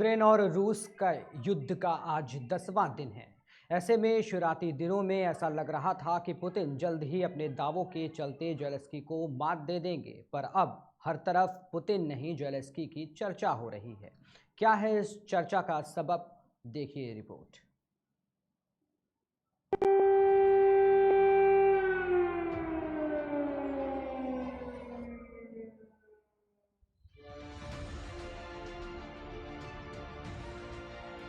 Ukraine और रूस का युद्ध का आज 10वां दिन है। ऐसे में शुरुआती दिनों में ऐसा लग रहा था कि पुतिन जल्द ही अपने दावों के चलते ज़ेलेंस्की को मात दे देंगे, पर अब हर तरफ पुतिन नहीं ज़ेलेंस्की की चर्चा हो रही है। क्या है इस चर्चा का सबब, देखिए रिपोर्ट।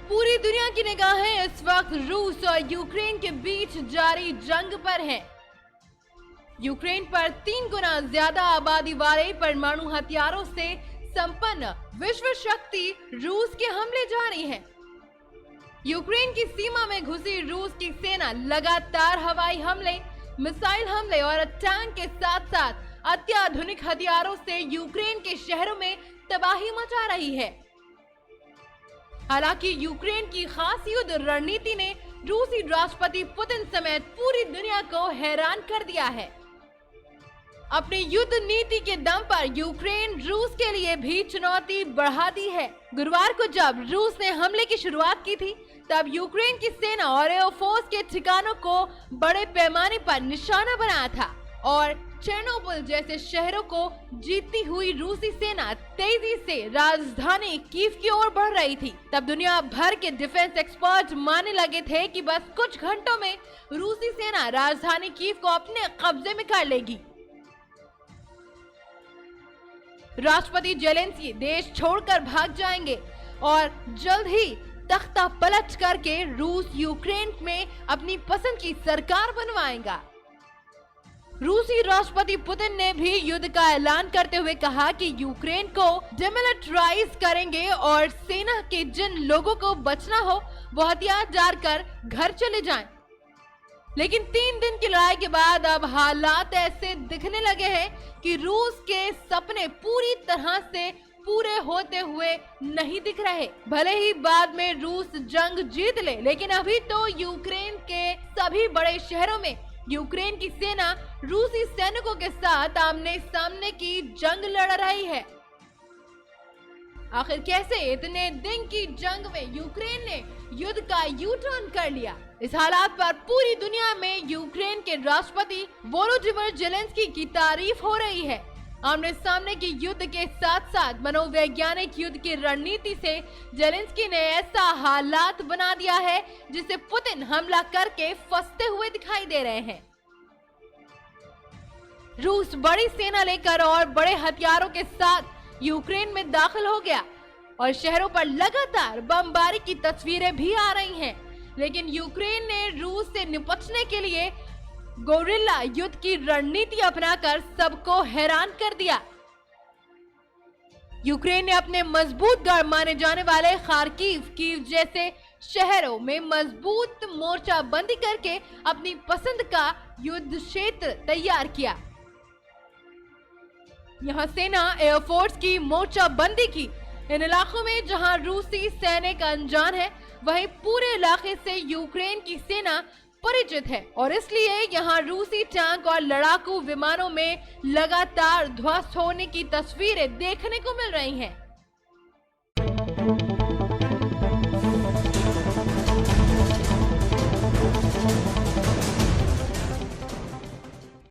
पूरी दुनिया की निगाहें इस वक्त रूस और यूक्रेन के बीच जारी जंग पर है। यूक्रेन पर 3 गुना ज्यादा आबादी वाले परमाणु हथियारों से संपन्न विश्व शक्ति रूस के हमले जारी हैं। यूक्रेन की सीमा में घुसी रूस की सेना लगातार हवाई हमले, मिसाइल हमले और टैंक के साथ साथ अत्याधुनिक हथियारों से यूक्रेन के शहरों में तबाही मचा रही है। हालांकि यूक्रेन की खास युद्ध रणनीति ने रूसी राष्ट्रपति पुतिन समेत पूरी दुनिया को हैरान कर दिया है। अपनी युद्ध नीति के दम पर यूक्रेन रूस के लिए भी चुनौती बढ़ा दी है। गुरुवार को जब रूस ने हमले की शुरुआत की थी, तब यूक्रेन की सेना और एयरफोर्स के ठिकानों को बड़े पैमाने पर निशाना बनाया था और चेर्नोबिल जैसे शहरों को जीतती हुई रूसी सेना तेजी से राजधानी कीव की ओर बढ़ रही थी। तब दुनिया भर के डिफेंस एक्सपर्ट मानने लगे थे कि बस कुछ घंटों में रूसी सेना राजधानी कीव को अपने कब्जे में कर लेगी। राष्ट्रपति ज़ेलेंस्की देश छोड़कर भाग जाएंगे और जल्द ही तख्ता पलट करके रूस यूक्रेन में अपनी पसंद की सरकार बनवाएगा। रूसी राष्ट्रपति पुतिन ने भी युद्ध का ऐलान करते हुए कहा कि यूक्रेन को डिमिलिटराइज करेंगे और सेना के जिन लोगों को बचना हो वो हथियार डालकर घर चले जाएं। लेकिन 3 दिन की लड़ाई के बाद अब हालात ऐसे दिखने लगे हैं कि रूस के सपने पूरी तरह से पूरे होते हुए नहीं दिख रहे। भले ही बाद में रूस जंग जीत ले, लेकिन अभी तो यूक्रेन के सभी बड़े शहरों में यूक्रेन की सेना रूसी सैनिकों के साथ आमने सामने की जंग लड़ रही है। आखिर कैसे इतने दिन की जंग में यूक्रेन ने युद्ध का यू टर्न कर लिया? इस हालात पर पूरी दुनिया में यूक्रेन के राष्ट्रपति वोलोदिमीर ज़ेलेंस्की की तारीफ हो रही है। आमने सामने की युद्ध के साथ साथ मनोवैज्ञानिक युद्ध की रणनीति से ज़ेलेंस्की ने ऐसा हालात बना दिया है जिसे पुतिन हमला करके फंसते हुए दिखाई दे रहे हैं। रूस बड़ी सेना लेकर और बड़े हथियारों के साथ यूक्रेन में दाखिल हो गया और शहरों पर लगातार बमबारी की तस्वीरें भी आ रही हैं। लेकिन यूक्रेन ने रूस से निपटने के लिए गोरिल्ला युद्ध की रणनीति अपनाकर सबको हैरान कर दिया। यूक्रेन ने अपने मजबूत गढ़ माने जाने वाले खार्किव, कीव जैसे शहरों में मजबूत मोर्चाबंदी करके अपनी पसंद का युद्ध क्षेत्र तैयार किया। यहां सेना एयरफोर्स की मोर्चाबंदी की। इन इलाकों में जहां रूसी सैनिक अनजान है, वहीं पूरे इलाके से यूक्रेन की सेना परिचित है और इसलिए यहां रूसी टैंक और लड़ाकू विमानों में लगातार ध्वस्त होने की तस्वीरें देखने को मिल रही हैं।